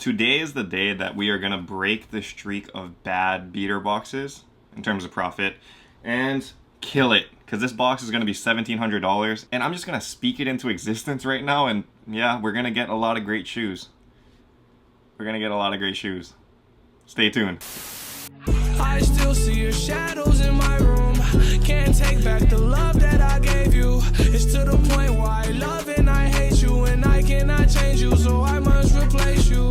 today is the day that we are gonna break the streak of bad beater boxes in terms of profit and kill it, because this box is gonna be $1,700 and I'm just gonna speak it into existence right now, and yeah, we're gonna get a lot of great shoes. We're gonna get a lot of great shoes. Stay tuned. I still see your shadows in my room. Can't take back the love that I gave you. It's to the point where I love and I hate you, and I cannot change you, so I must replace you.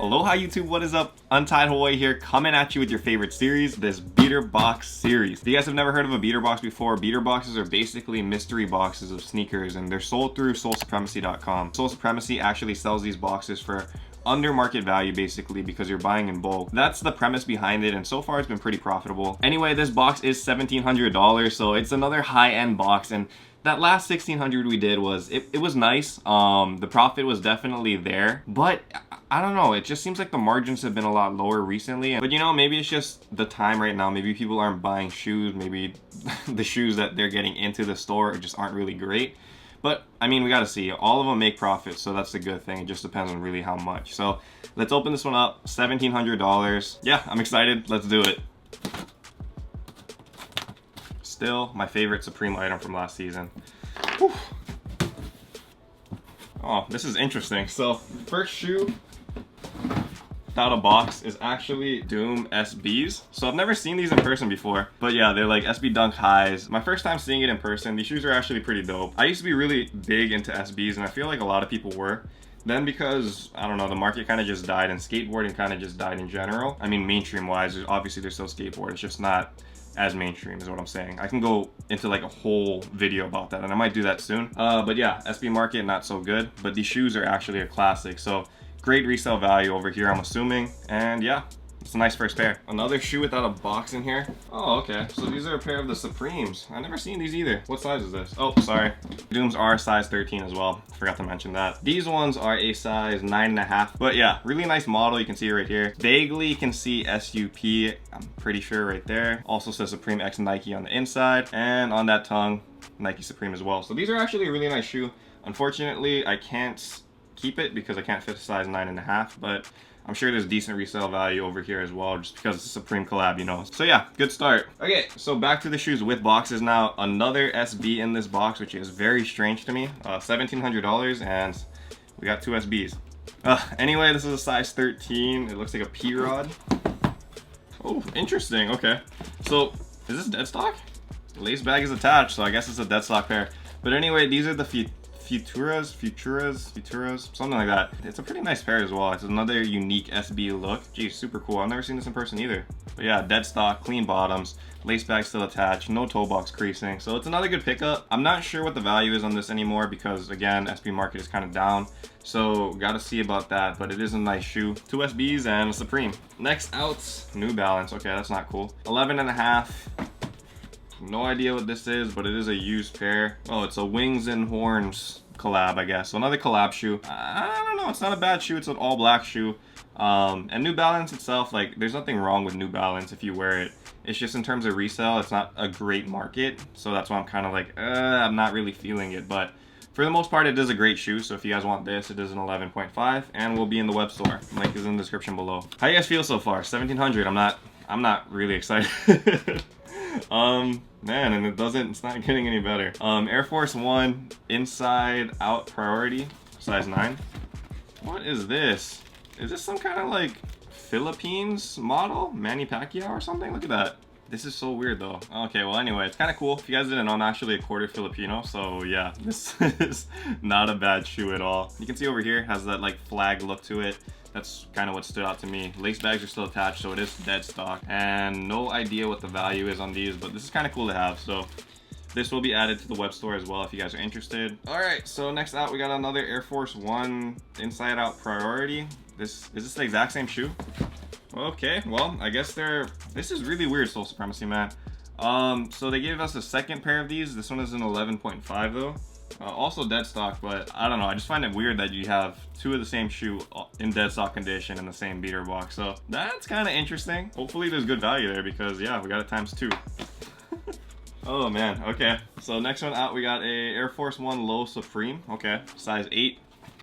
Aloha YouTube, what is up? Untied Hawaii here, coming at you with your favorite series, this beater box series. If you guys have never heard of a beater box before, beater boxes are basically mystery boxes of sneakers, and they're sold through Supremacy.com. Supremacy actually sells these boxes for under market value, basically, because you're buying in bulk. That's the premise behind it, and so far it's been pretty profitable. Anyway, this box is $1,700, so it's another high-end box, and that last $1,600 we did was, it was nice. The profit was definitely there, but I don't know, it just seems like the margins have been a lot lower recently. But you know, maybe it's just the time right now. Maybe people aren't buying shoes. Maybe the shoes that they're getting into the store just aren't really great. But I mean, we gotta see. All of them make profit, so that's a good thing. It just depends on really how much. So let's open this one up. $1,700. Yeah, I'm excited. Let's do it. Still my favorite Supreme item from last season. Whew. Oh, this is interesting. So first shoe out of box is actually Doom SBs. So I've never seen these in person before, but yeah, they're like SB Dunk highs. My first time seeing it in person. These shoes are actually pretty dope. I used to be really big into SBs, and I feel like a lot of people were. Then because, I don't know, the market kind of just died, and skateboarding kind of just died in general. I mean, mainstream wise, obviously there's still skateboard. It's just not as mainstream is what I'm saying. I can go into like a whole video about that, and I might do that soon. But yeah, SB market, not so good, but these shoes are actually a classic. So great resale value over here, I'm assuming. And yeah, it's a nice first pair. Another shoe without a box in here. Oh, okay. So these are a pair of the Supremes. I've never seen these either. What size is this? Oh, sorry. Dooms are size 13 as well. Forgot to mention that. These ones are a size 9.5. But yeah, really nice model. You can see it right here. Vaguely, you can see SUP. I'm pretty sure right there. Also says Supreme X Nike on the inside. And on that tongue, Nike Supreme as well. So these are actually a really nice shoe. Unfortunately, I can't keep it because I can't fit a size 9.5, but I'm sure there's decent resale value over here as well, just because it's a Supreme collab, you know. So yeah, good start. Okay, so back to the shoes with boxes now. Another SB in this box, which is very strange to me. $1,700, and we got two SBs. Anyway, this is a size 13. It looks like a P-Rod. Oh, interesting. Okay, so is this deadstock? Lace bag is attached, so I guess it's a deadstock pair. But anyway, these are the Futuras, something like that. It's a pretty nice pair as well. It's another unique SB look. Geez, super cool. I've never seen this in person either. But yeah, dead stock, clean bottoms, lace bag still attached, no toe box creasing. So it's another good pickup. I'm not sure what the value is on this anymore because again, SB market is kind of down. So gotta see about that, but it is a nice shoe. Two SBs and a Supreme. Next out, New Balance. Okay, that's not cool. 11.5. No idea what this is, but it is a used pair. Oh, it's a Wings and Horns collab, I guess. So another collab shoe. I don't know, it's not a bad shoe. It's an all black shoe. And New Balance itself, like, there's nothing wrong with New Balance if you wear it. It's just in terms of resale, it's not a great market. So that's why I'm kind of like, I'm not really feeling it. But for the most part, it is a great shoe. So if you guys want this, it is an 11.5 and will be in the web store. Link is in the description below. How you guys feel so far? 1,700. I'm not really excited. Man, and it's not getting any better. Air Force One inside out priority, size 9. What is this? Is this some kind of like Philippines model? Manny Pacquiao or something? Look at that. This is so weird though. Okay, well anyway, it's kind of cool. If you guys didn't know, I'm actually a quarter Filipino, so yeah, this is not a bad shoe at all. You can see over here, has that like flag look to it. That's kind of what stood out to me. Lace bags are still attached, so it is dead stock. And no idea what the value is on these, but this is kind of cool to have. So this will be added to the web store as well if you guys are interested. All right, so next out, we got another Air Force One inside out priority. Is this the exact same shoe? Okay, well, I guess this is really weird, Soul Supremacy, man. So they gave us a second pair of these. This one is an 11.5 though. Also dead stock, but I don't know, I just find it weird that you have two of the same shoe in dead stock condition in the same beater box. So that's kind of interesting. Hopefully there's good value there because yeah, we got it ×2. Oh man, okay. So next one out, we got a Air Force One Low Supreme. Okay, size 8.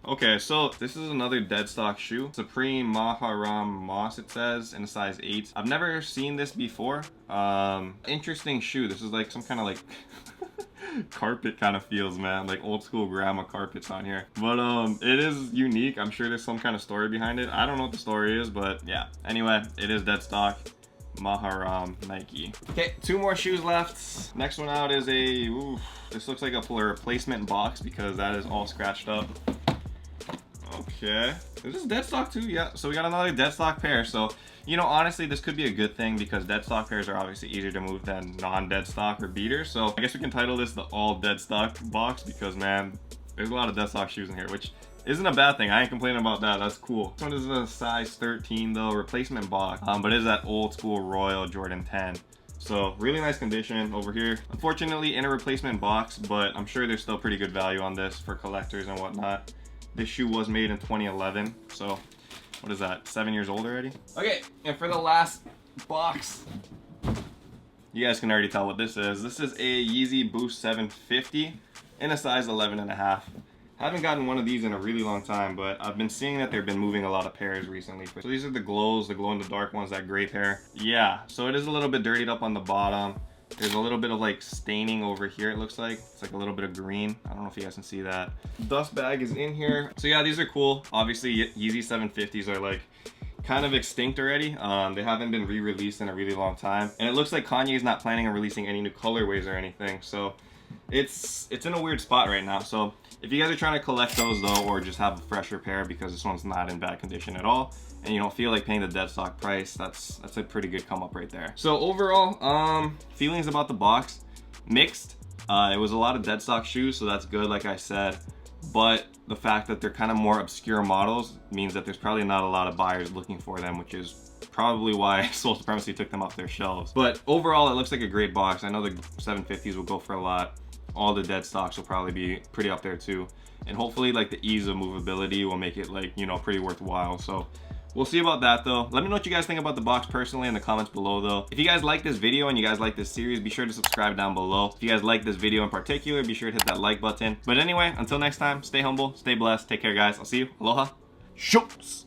Okay, so this is another deadstock shoe. Supreme Maharam Moss, it says, in a size 8. I've never seen this before. Interesting shoe. This is like some kind of like carpet kind of feels, man, like old school grandma carpets on here. But it is unique. I'm sure there's some kind of story behind it. I don't know what the story is, but yeah. Anyway, it is deadstock. Maharam Nike. Okay, 2 more shoes left. Next one out is a, ooh, this looks like a replacement box because that is all scratched up. Okay, is this deadstock too? Yeah, so we got another deadstock pair. So, you know, honestly, this could be a good thing because deadstock pairs are obviously easier to move than non-deadstock or beaters. So I guess we can title this the all deadstock box because, man, there's a lot of deadstock shoes in here, which isn't a bad thing. I ain't complaining about that. That's cool. This one is a size 13 though, replacement box, but it is that old school Royal Jordan 10. So really nice condition over here. Unfortunately in a replacement box, but I'm sure there's still pretty good value on this for collectors and whatnot. This shoe was made in 2011, so what is that, 7 years old already? Okay, and for the last box, you guys can already tell what this is. This is a Yeezy Boost 750 in a size 11.5. Haven't gotten one of these in a really long time, but I've been seeing that they've been moving a lot of pairs recently. So these are the glows, the glow in the dark ones, that gray pair. Yeah, so it is a little bit dirtied up on the bottom. There's a little bit of like staining over here, it looks like. It's like a little bit of green. I don't know if you guys can see that. Dust bag is in here. So yeah, these are cool. Obviously, Yeezy 750s are like kind of extinct already. They haven't been re-released in a really long time. And it looks like Kanye's not planning on releasing any new colorways or anything. So it's in a weird spot right now. So if you guys are trying to collect those though, or just have a fresher pair because this one's not in bad condition at all, and you don't feel like paying the deadstock price, that's a pretty good come up right there. So overall, feelings about the box, mixed. It was a lot of deadstock shoes, so that's good, like I said. But the fact that they're kind of more obscure models means that there's probably not a lot of buyers looking for them, which is probably why Soul Supremacy took them off their shelves. But overall, it looks like a great box. I know the 750s will go for a lot. All the dead stocks will probably be pretty up there too. And hopefully like the ease of movability will make it like, you know, pretty worthwhile. So we'll see about that though. Let me know what you guys think about the box personally in the comments below though. If you guys like this video and you guys like this series, be sure to subscribe down below. If you guys like this video in particular, be sure to hit that like button. But anyway, until next time, stay humble, stay blessed, take care guys. I'll see you. Aloha. Shoots.